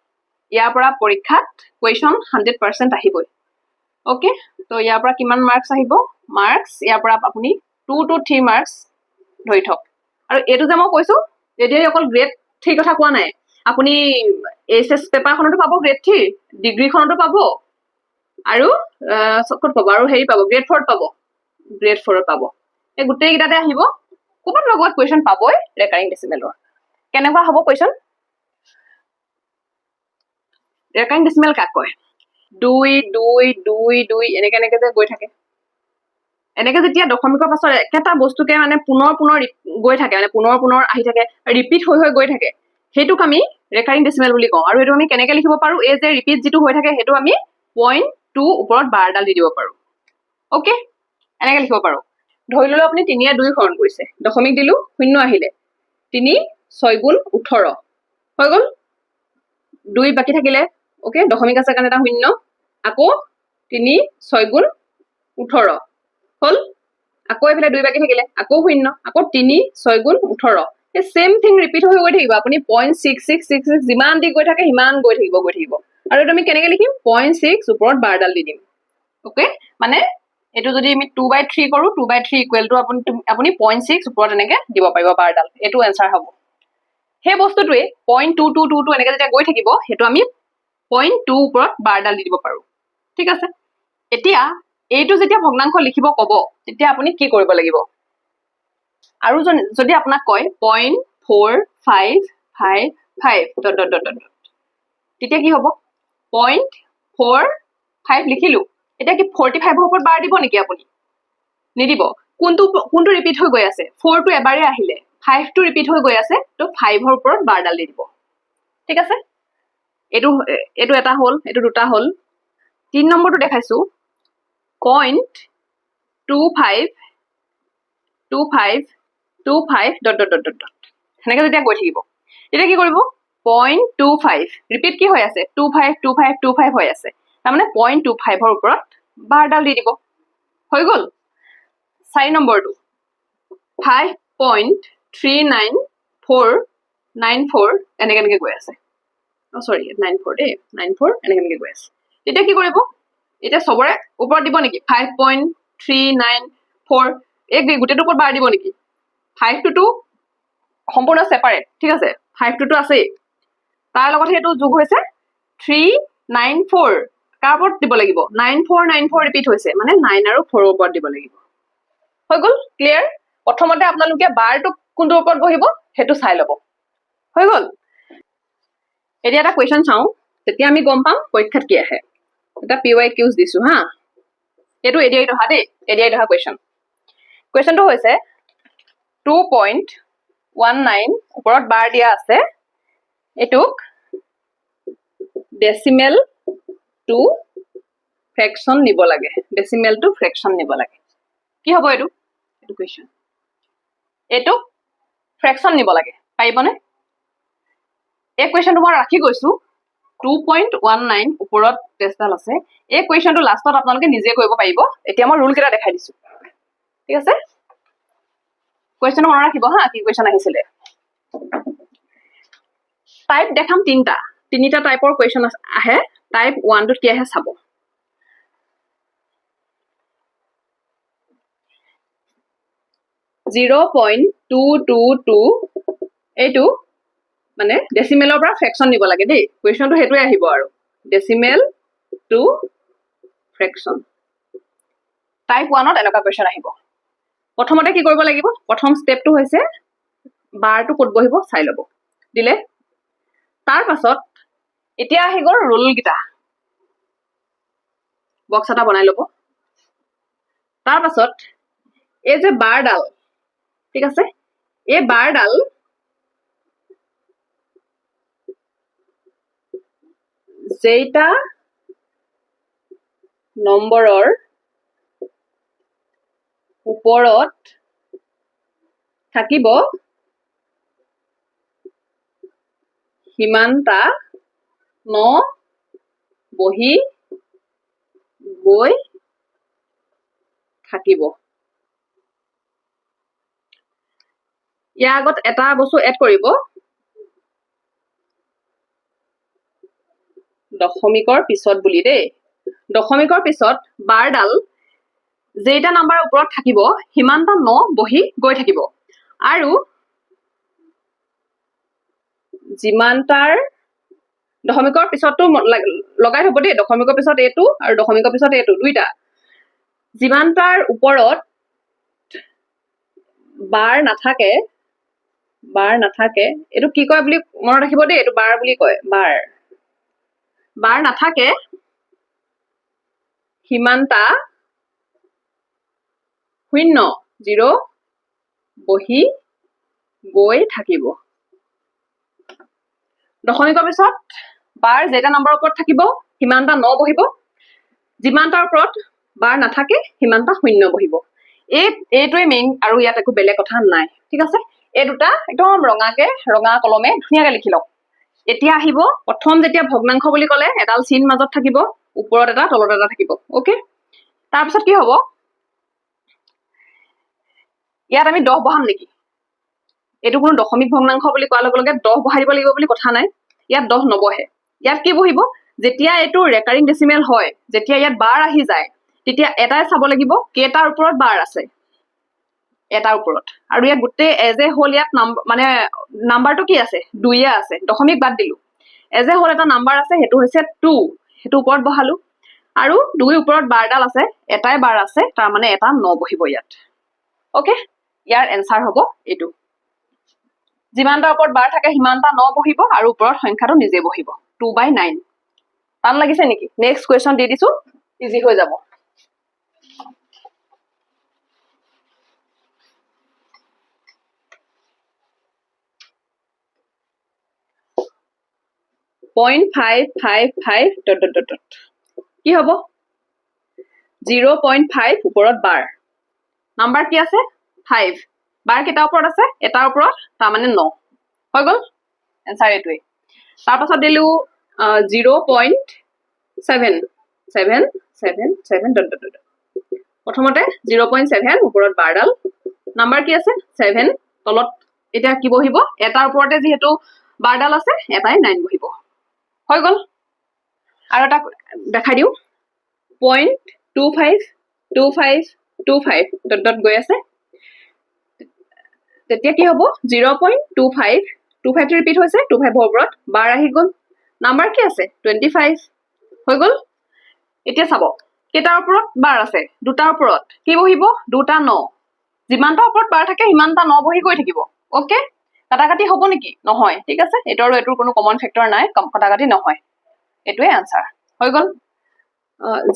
ইয়াৰ পৰা পৰীক্ষাত কুৱেশ্যন 100% আহিবই ওকে তো ইয়াৰ পৰা কিমান মাৰ্কস আহিব মাৰ্কস ইয়াৰ পৰা আপুনি 2 to 3 মাৰ্কস ধৰি থক আৰু এটো যে মই কৈছো এতিয়া অকল গ্ৰেড 3 কথা কোৱা নাই আপুনি এছএছ পেপাৰখনটো পাব গ্ৰেড 3 ডিগ্ৰীখনটো পাব আৰু ক'ত পাব আৰু হেৰি পাব গ্ৰেড 4 পাব গ্ৰেড 4 পাব এই গোটেই কিটাতে আহিব কোনটো লগত কোৱেশ্যন পাবই ৰেকাৰিং ডেসিমেলৰ কেনেকুৱা হ'ব কোৱেশ্যন ৰেকাৰিং ডেসিমেল কাক কয় 2 2 2 2 এনেকে যে গৈ থাকে এনেকে যেতিয়া দশমিকৰ পাছৰ একেটা বস্তুকে মানে পুনৰ গৈ থাকে মানে পুনৰ আহি থাকে ৰিপিট হৈ গৈ থাকে হেতুক আমি ৰেকাৰিং ডেসিমেল বুলি কওঁ আৰু এটো আমি কেনেকে লিখিব পাৰো এই যে ৰিপিট যেটো হৈ থাকে হেতু আমি 0.2 ওপৰত বাৰডাল দি দিব পাৰো ওকে এনেকে লিখিব পাৰো ধৰি ললো আপুনি 3 2 হৰণ কৰিছে দশমিক দিলু শূন্য আহিলে 3 6 গুণ 18 হৈ গল 2 বাকি থাকিলে ওকে দশমিক আছে কাৰণে এটা শূন্য আকৌ 3 6 গুণ 18 হল আকৌ এফালে 2 বাকি থাকিলে আকৌ শূন্য আকৌ 3 6 গুণ 18 এই সেম থিং ৰিপিট হৈ গৈ থাকিব আপুনি 0.6666 যিমান দি গৈ থাকে সিমান গৈ থাকিব আৰু এটা আমি কেনেকে লিখিম 0.6 ওপৰত বাৰডাল দি দিম ওকে মানে এটো যদি আমি 2/3 কৰো 2/3 ইকুৱেল টু আপুনি 0.6 ওপৰত এনেকে দিব পাৰিব বাৰডাল এটো আনসাৰ হ'ব হে বস্তুটোৱে 0.2222 এনেকে যেতিয়া গৈ থাকিব হেতু আমি 0.2 ওপৰত বাৰডাল দি দিব পাৰো ঠিক আছে এতিয়া এইটো যেতিয়া ভগ্নাংশ লিখিব কব তেতিয়া আপুনি কি কৰিব লাগিব আৰু যদি আপোনাক কয় 0.4555 তেতিয়া কি হ'ব 0.45 লিখিলো এতিয়া কি 45 ৰ ওপৰত বাৰ দিব নেকি আপুনি নিদিব কোনটো ৰিপিট হৈ গৈ আছে 4 টো এবাৰে আহিলে 5 টো ৰিপিট হৈ গৈ আছে তো 5 ৰ ওপৰত বাৰডাল দি দিব ঠিক আছে এটো এটা হল এটো দুটা হল 3 নম্বৰটো দেখাইছো 0.2525 হেনেকে যেতিয়া গৈ থাকিব তেতিয়া কি কৰিব 0.25 ৰিপিট কি হৈ আছে 252525 হৈ আছে তাৰমানে 0.25 ৰ ওপৰত বাৰডাল দি দিব হৈ গল 4 নম্বৰটো 5.39494 এনেকে গৈ আছে সৰি 94 দেই 94 এনেকে গৈ আছে তেতিয়া কি কৰিব এটা সবৰে ওপৰত দিব নেকি 5.394 এক গুটেটো ওপৰত বাৰ দিব নেকি 5 টো সম্পূৰ্ণ সেপাৰেট ঠিক আছে 5 টো আছে তাৰ লগত হেতু যোগ হৈছে 394 কাৰ ওপৰত দিব লাগিব 9494 ৰিপিট হৈছে মানে 9 আৰু 4 ওপৰত দিব লাগিব হৈ গল ক্লিয়াৰ প্ৰথমতে আপোনালোকে বাৰটো কোনটো ওপৰত বহিব হেতু চাই লব হৈ গল এতিয়া এটা কোৱেশ্চন চাও তেতিয়া আমি গম পাম পৰীক্ষাত কি আহে এটা PYQs দিছো হা এটো এডিআইত অহা দেই এডিআইত অহা কোৱেশ্চনটো হৈছে 2.19 ওপৰত বাৰ দিয়া আছে এটুক ডেসিমেল টু ফ্ৰেকশন নিব লাগে ডেসিমেল টু ফ্ৰেকশন নিব লাগে কি হ'ব এটো কোৱেশ্চন এটো ফ্ৰেকশন নিব লাগে পাৰিবনে এই কোৱেশ্চনটো মই ৰাখি গৈছো 2.19 ওপৰত টেষ্টডাল আছে এই কোৱেশ্চনটো লাষ্টত আপোনালোকে নিজে কৰিব পাৰিব এতিয়া মই ৰুল কেটা দেখাই দিছো ঠিক আছে কোৱেশ্চন মনত ৰাখিব হা কি কোৱেশ্চন আহিছিলে টাইপ দেখাম তিনিটা টাইপৰ কোৱেশ্চন আহে টাইপ 1 টোত কি আহে চাব 0.222 এইটো মানে ডেসিমেলৰ পৰা ফ্ৰেকশন নিব লাগে দেই কোৱেশ্চনটো হেতুৱে আহিব আৰু ডেসিমেল টু ফ্ৰেকশন টাইপ 1 ত এনেকা কোৱেশ্চন আহিব প্ৰথমতে কি কৰিব লাগিব প্ৰথম ষ্টেপটো হৈছে বাৰটো ক'ত বহিব চাই ল'ব দিলে তাৰ পাছত এতিয়া আহি গ'ল ৰোল গিটা বক্স এটা বনাই ল'ব তাৰ পাছত এই যে বাৰডাল ঠিক আছে এই বাৰডাল যেইটা নম্বৰৰ ওপৰত থাকিব সিমানটা ন বহি গৈ থাকিব ইয়াৰ আগত এটা বস্তু এড কৰিব দশমিকৰ পিছত বুলি দেই দশমিকৰ পিছত বাৰডাল যেইটা নাম্বাৰৰ ওপৰত থাকিব সিমানটা ন বহি গৈ থাকিব আৰু যিমানটাৰ দশমিকৰ পিছতটো লগাই থব দেই দশমিকৰ পিছত এইটো আৰু দশমিকৰ পিছত এইটো দুইটা যিমানটাৰ ওপৰত বাৰ নাথাকে এইটো কি কয় বুলি মনত ৰাখিব দেই এইটো বাৰ বুলি কয় বাৰ নাথাকে সিমানটা শূন্য 0 বহি গৈ থাকিব দশমিকৰ পিছত বাৰ যেটা নাম্বাৰৰ ওপৰত থাকিব সিমানটা ন বহিব যিমানটাৰ ওপৰত বাৰ নাথাকে সিমানটা শূন্য বহিব এইটোৱে মেইন আৰু ইয়াত একো বেলেগ কথা নাই ঠিক আছে এই দুটা একদম ৰঙা কলমে ধুনীয়াকৈ লিখি লওক এতিয়া আহিব প্ৰথম যেতিয়া ভগ্নাংশ বুলি ক'লে এডাল চিন মাজত থাকিব ওপৰত এটা তলত এটা থাকিব ওকে তাৰপিছত কি হ'ব ইয়াত আমি 10 বহাম নেকি এইটো কোনো দশমিক ভগ্নাংশ বুলি কোৱাৰ লগে লগে 10 বহাই দিব লাগিব বুলি কথা নাই ইয়াত 10 নবহে ইয়াত কি বহিব যেতিয়া এইটো ৰেকাৰিং ডেসিমেল হয় যেতিয়া ইয়াত বাৰ আহি যায় তেতিয়া এটাই চাব লাগিব কেটাৰ ওপৰত বাৰ আছে এটাৰ ওপৰত আৰু ইয়াত গোটেই এজ এ হোল ইয়াত মানে নাম্বাৰটো কি আছে 2 আছে দশমিক বাদ দিলো এজ এ হোল এটা নাম্বাৰ আছে হেতু হৈছে 2 হেতু ওপৰত বহালো আৰু 2 ওপৰত বাৰডাল আছে এটাই বাৰ আছে তাৰ মানে এটা 9 বহিব ইয়াত ওকে ইয়াৰ এনসাৰ হ'ব এইটো যিমানটাৰ ওপৰত বাৰ থাকে সিমানটা 9 বহিব আৰু ওপৰত সংখ্যাটো নিজে বহিব 2/9 টান লাগিছে নেকি নেক্সট কোৱেশ্চন দি দিছো ইজি হৈ যাব .555 ... কি হ'ব 0.5 ওপৰত বাৰ নাম্বাৰ কি আছে 5 বাৰ কেইটা ওপৰত আছে এটাৰ ওপৰত তাৰ মানে 9 হৈ গল এনসাৰ এইটোৱে তাৰ পাছত দিলু 0.7 প্ৰথমতে 0.7 ওপৰত বাৰডাল নাম্বাৰ কি আছে 7 তলত এটা কি বহিব এটাৰ ওপৰতে যেহেতু বাৰডাল আছে এটাই 9 বহিব হৈ গল আৰু এটা দেখাই দিও .252525 গৈ আছে তেতিয়া কি হ'ব 0.25 টো ৰিপিট হৈছে 25 ৰ ওপৰত বাৰ আহি গল নাম্বাৰ কি আছে 25 হৈ গল এতিয়া চাব কেটাৰ ওপৰত বাৰ আছে দুটাৰ ওপৰত কি বহিব দুটা 9 যিমানটা ওপৰত বাৰ থাকে সিমানটা 9 বহি গৈ থাকিব ওকে কাটাকাটি হ'ব নেকি নহয় ঠিক আছে এটোৰ কোনো কমন ফেক্টৰ নাই কাটাকাটি নহয় এটোৱে আনসাৰ হৈ গল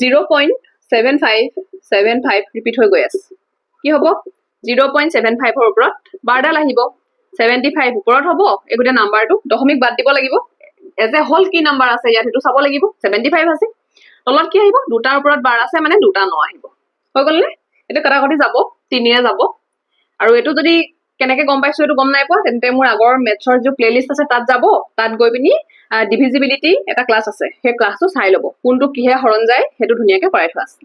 0.7575 ৰিপিট হৈ গৈ আছে কি হ'ব 0.75 ৰ ওপৰত বাৰডাল আহিব 75 ওপৰত হ'ব এগুতে নাম্বাৰটো দশমিক বাদ দিব লাগিব এজ এ হোল কি নাম্বাৰ আছে ইয়াত হেতু চাব লাগিব 75 আছে তলত কি আহিব দুটাৰ ওপৰত বাৰ আছে মানে দুটা 9 আহিব হৈ গল নে এটো কাটাকাটি যাব 3 এ যাব আৰু এটো যদি কেনেকে গম পাইছো এটো গম নাই পোৱা তেন্তে মোৰ আগৰ মেথছৰ যে প্লেলিষ্ট আছে তাত যাব তাত গৈ পিনি ডিভিজিবিলিটি এটা ক্লাস আছে সেই ক্লাসটো চাই লব কোনটো কিহে হৰণ যায় হেতু ধুনিয়াকে কৰাই থোৱা আছে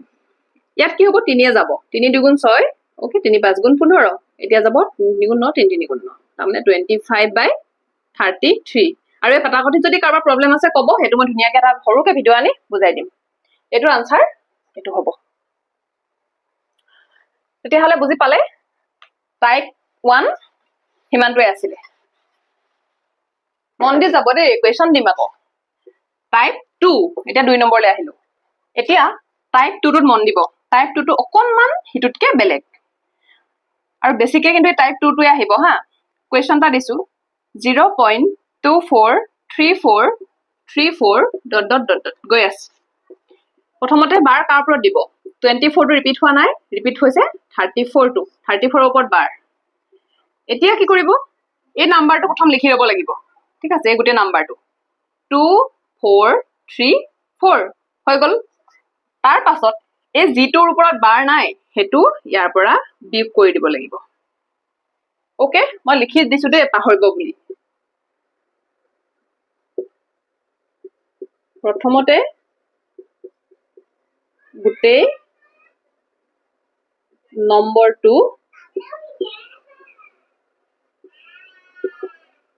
ইয়াত কি হ'ব 3 এ যাব 3 2 গুণ 6 ওকে 3 5 গুণ 15 এতিয়া যাব 3 গুণ 9 3 3 গুণ 9 তাৰমানে 25/33 আৰু এই কাটাকাটি যদি কাৰোবাৰ প্ৰবলেম আছে কব হেতু মই ধুনিয়াকে এটা সৰুকে ভিডিও আনি বুজাই দিম এটোৰ আনসাৰ এটো হ'ব তেতিয়া হলে বুজি পালে টাইপ 1 হিমানটোৱে আছিল মন দি যাব দেই কোৱেশ্চন দিম আকৌ টাইপ 2 এটা 2 নম্বৰলৈ আহিলো এতিয়া টাইপ 2 টোত মন দিব টাইপ 2 টো অকনমান হিটুতকে বেলেগ আৰু বেছিকে কিন্তু টাইপ 2 টোৱে আহিব হা কোৱেশ্চন এটা দিছো 0.243434 ... গৈ আছে প্ৰথমতে বাৰ কাৰ ওপৰত দিব 24 টো ৰিপিট হোৱা নাই ৰিপিট হৈছে 34 টো 34 ওপৰত বাৰ এতিয়া কি কৰিব এই নাম্বাৰটো প্ৰথম লিখি ল'ব লাগিব ঠিক আছে এই গোটে নাম্বাৰটো 2434 হৈ গল তাৰ পাছত এই জিটোৰ ওপৰত বাৰ নাই হেতু ইয়াৰ পৰা বিয়োগ কৰি দিব লাগিব ওকে মই লিখি দিছো দে পাহৰিব বুলি প্ৰথমতে গোটেই নম্বৰটো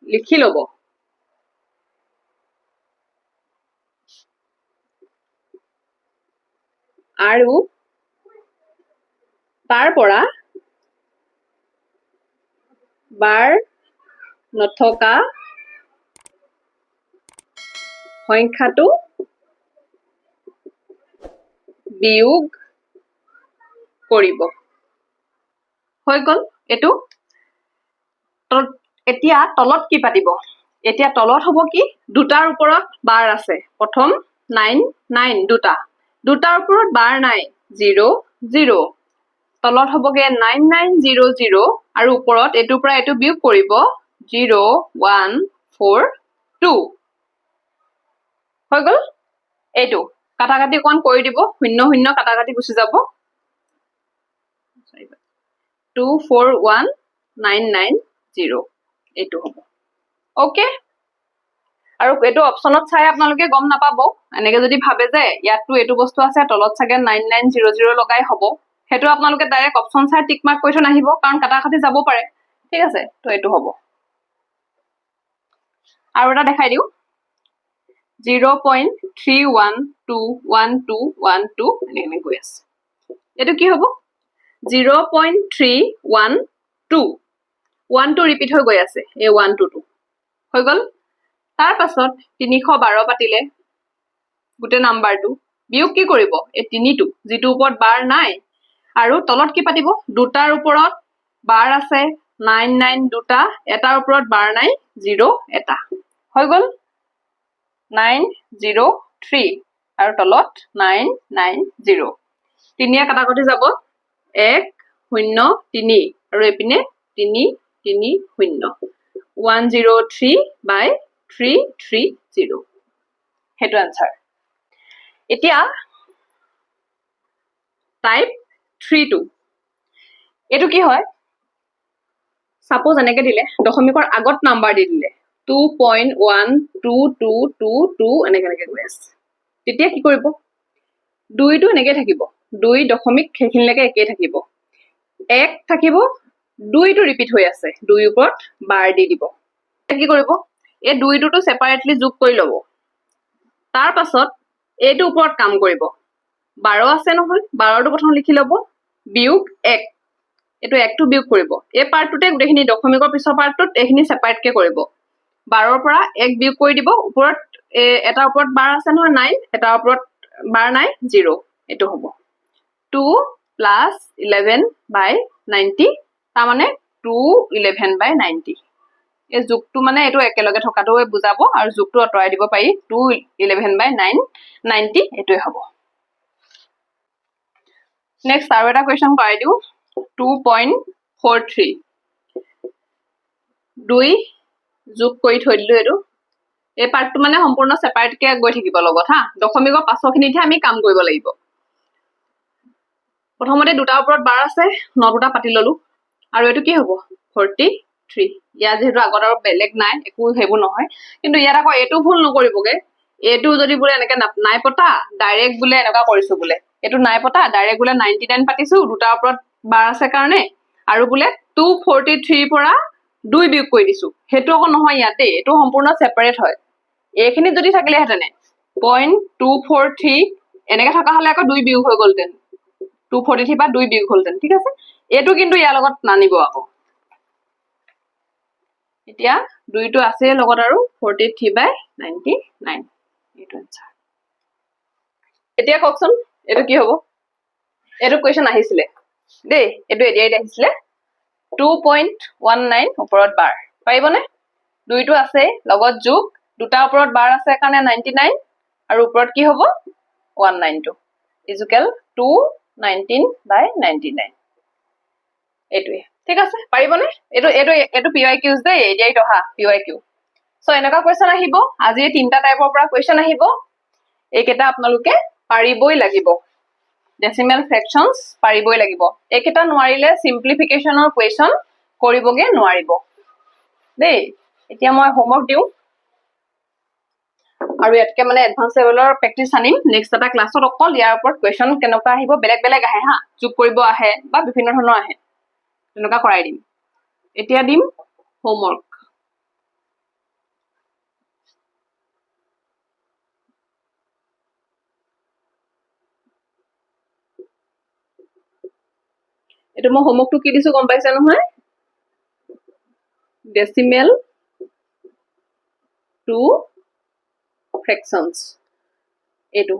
লিখি লব আৰু তাৰ পৰা বাৰ নথকা সংখ্যাটো বিয়োগ কৰিব হৈ গল এটো এতিয়া তলত কি পাতিব এতিয়া তলত হ'ব কি দুটাৰ ওপৰত বাৰ আছে প্ৰথম 9 9 দুটাৰ ওপৰত বাৰ নাই 0 0 তলত হ'বগে 9900 আৰু ওপৰত এটোৰ পৰা এটো বিয়োগ কৰিব 0142 হৈ গল এইটো কাটা কাটি কোন কৰি দিব শূন্য শূন্য কাটা কাটি গুছি যাব 241990 এইটো হ'ব ওকে আৰু এটো অপচনত চাই আপোনালোকে গম নাপাব এনেকে যদি ভাবে যে ইয়াতটো এটো বস্তু আছে তলত চাগে 9900 লগাই হ'ব হেতু আপোনালোকে ডাইৰেক্ট অপচন চাই টিক মাৰ্ক কৰি থৈ নাহিব কাৰণ কাটা কাটি যাব পাৰে ঠিক আছে তো এটো হ'ব আৰু এটা দেখাই দিও 0.31211212 এনেকে গৈ আছে এটো কি হ'ব 0.312 12 ৰিপিট হৈ গৈ আছে এই 12 হৈ গল তাৰ পাছত 312 পাতিলে গুটে নাম্বাৰটো বিয়োগ কি কৰিব এই 3 টো যেটো ওপৰত বাৰ নাই আৰু তলত কি পাতিব দুটাৰ ওপৰত বাৰ আছে 99 দুটা এটাৰ ওপৰত বাৰ নাই 0 এটা হৈ গল 903 আৰু তলত 990 তিনিয়া কাটা কাটি যাব 103 আৰু এপিনে 330 103/330 হেতু আনসাৰ এতিয়া টাইপ 3 টো এটো কি হয় সাপোজ এনেকে দিলে দশমিকৰ আগত নাম্বাৰ দি দিলে 2.12222 এনেকে গৈ আছে তেতিয়া কি কৰিব 2 টো এনেকে থাকিব 2 দশমিক সেইখিনিলৈকে একে থাকিব 1 থাকিব 2 টো ৰিপিট হৈ আছে 2 ওপৰত বাৰ দি দিব কি কৰিব এই 2 টো সেপাৰেটলি যোগ কৰি লব তাৰ পাছত এইটো ওপৰত কাম কৰিব 12 আছে নহয় 12 টো প্ৰথম লিখি লব বিয়োগ 1 এটো 1 টো বিয়োগ কৰিব এই পাৰ্টটোতে গোটেইখিনি দশমিকৰ পিছৰ পাৰ্টটোত এইখিনি সেপাৰেট কে কৰিব 12 ৰ পৰা 1 বিয়োগ কৰি দিব ওপৰত এটা ওপৰত বাৰ আছে নহয় 9 এটা ওপৰত বাৰ নাই 0 এটো হ'ব 2 + 11/90 তাৰ মানে 211/90 এই যোগটো মানে এটো একেলগে থকাটো বুজাব আৰু যোগটো অতৰাই দিব পাৰি 211/990 এটোই হ'ব নেক্সট আৰু এটা কোৱেশ্চন কৰাই দিও 2.43 2 যোগ কৰি থৈ দিলো এটো এই পাৰ্টটো মানে সম্পূৰ্ণ সেপাৰেট কে গৈ থাকিব লগত হা দশমিকৰ পাছৰখিনিতহে আমি কাম কৰিব লাগিব প্ৰথমতে দুটাৰ ওপৰত বাৰ আছে 9 দুটা পাতি ললো আৰু এটো কি হ'ব 43 ইয়া যেহেতু আগত আৰু বেলেগ নাই একো হেবু নহয় কিন্তু ইয়াত আকৌ এটো ভুল নকৰিবগে এটো যদি বুলে এনেকে নাই পতা ডাইৰেক্ট বুলে এনেকা কৰিছো বুলে এটো নাই পতা ডাইৰেক্ট বুলে 99 পাতিছো দুটাৰ ওপৰত বাৰ আছে কাৰণে আৰু বুলে 243 পৰা 2 বিয়োগ কৰি দিছো হেতু আকৌ নহয় ইয়াতে এটো সম্পূৰ্ণ সেপাৰেট হয় এইখিনি যদি থাকিলে হেতেনে 0.243 এনেকে থকা হলে আকৌ 2 বিয়োগ হৈ গলতেন 243 বা 2 বিয়োগ হলতেন ঠিক আছে এটো কিন্তু ইয়াৰ লগত নানিব আকৌ এতিয়া 2 টো আছে লগত আৰু 43/99 এটো আনসাৰ এতিয়া কওকচোন এটো কি হ'ব এটো কোৱেশ্চন আহিছিলে দেই এটো এডিয়াই আহিছিলে 2.19 ওপৰত বাৰ পাৰিবনে দুইটো আছে লগত যোগ দুটা ওপৰত বাৰ আছে কাৰণে 99 আৰু ওপৰত কি হ'ব 192 ইকুৱেল 219/99 এইটোৱে ঠিক আছে পাৰিবনে এইটো PYQs দেই এতিয়াই অহা PYQ সো এনেকা কোৱেশ্চন আহিব আজি তিনটা টাইপৰ পৰা কোৱেশ্চন আহিব এইকেইটা আপোনালোকে পাৰিবই লাগিব ডেসিমেল ফ্ৰেকশনস পাৰিবই লাগিব এইকেইটা নোৱাৰিলে সিম্পলিফিকেশনৰ কোৱেশ্চন কৰিবগে নোৱাৰিব দেই এতিয়া মই হোমৱৰ্ক দিও আৰু ইয়াতকে মানে এডভান্স লেভেলৰ প্ৰেক্টিস আনিম নেক্সট এটা ক্লাছত অকল ইয়াৰ ওপৰত কোৱেশ্চন কেনেকুৱা আহিব বেলেগ বেলেগ আহে হা যোগ কৰিব আহে বা বিভিন্ন ধৰণৰ আহে তেনেকুৱা কৰাই দিম এতিয়া দিম হোমৱৰ্ক এটো মই হোমৱৰ্কটো কি দিছো গম পাইছে নহয় ডেসিমেল টু ফ্ৰেকশনস এটো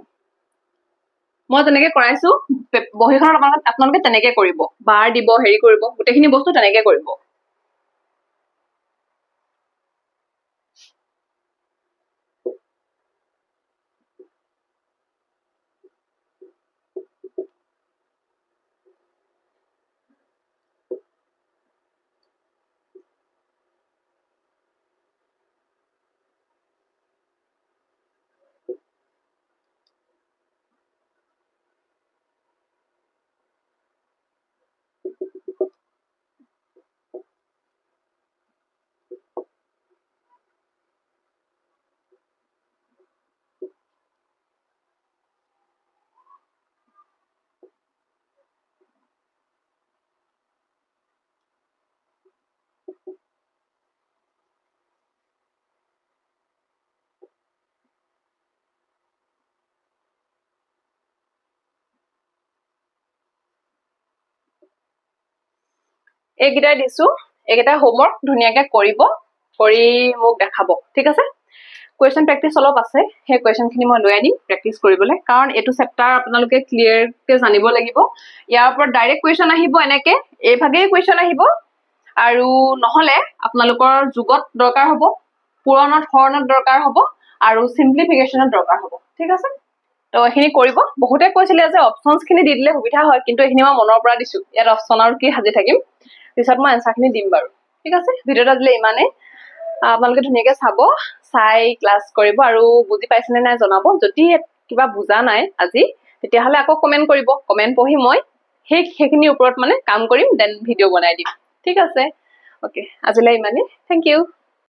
মই তেনেকে কৰাইছো বহিখনত আপোনালোকে তেনেকে কৰিব বাৰ দিব হেৰি কৰিব গোটেইখিনি বস্তু তেনেকে কৰিব এইকেইটা দিছো এইকেইটা হোমৱৰ্ক ধুনিয়াকে কৰিব কৰি মোক দেখাব ঠিক আছে কোৱেশ্চন প্ৰেক্টিস অলপ আছে হে কোৱেশ্চনখিনি মই লৈ আনিম প্ৰেক্টিস কৰিবলৈ কাৰণ এটো চেপ্টাৰ আপোনালোকে ক্লিয়াৰ কে জানিব লাগিব ইয়াৰ ওপৰত ডাইৰেক্ট কোৱেশ্চন আহিব এনেকে এই ভাগেই কোৱেশ্চন আহিব আৰু নহলে আপোনালোকৰ যুগত দৰকাৰ হ'ব পুৰণত হৰণত দৰকাৰ হ'ব আৰু সিম্পলিফিকেশনত দৰকাৰ হ'ব ঠিক আছে তো এখিনি কৰিব বহুতে কৈছিলে যে অপচনস খিনি দি দিলে সুবিধা হয় কিন্তু এখিনি মই মনৰ পৰা দিছো ইয়াত অপচন আৰু কি হাজি থাকিম পিছত মই আনসাৰখিনি দিম বাৰু ঠিক আছে ভিডিওটা দিলে ইমানে আপোনালোকে ধুনিয়াকে চাব চাই ক্লাস কৰিব আৰু বুজি পাইছেনে নাই জনাব যদি কিবা বুজা নাই আজি তেতিয়া হলে আকৌ কমেন্ট কৰিব কমেন্ট পঢ়ি মই হেখিনি ওপৰত মানে কাম কৰিম দেন ভিডিও বনাই দিম ঠিক আছে ওকে আজিলৈ ইমানে থ্যাংক ইউ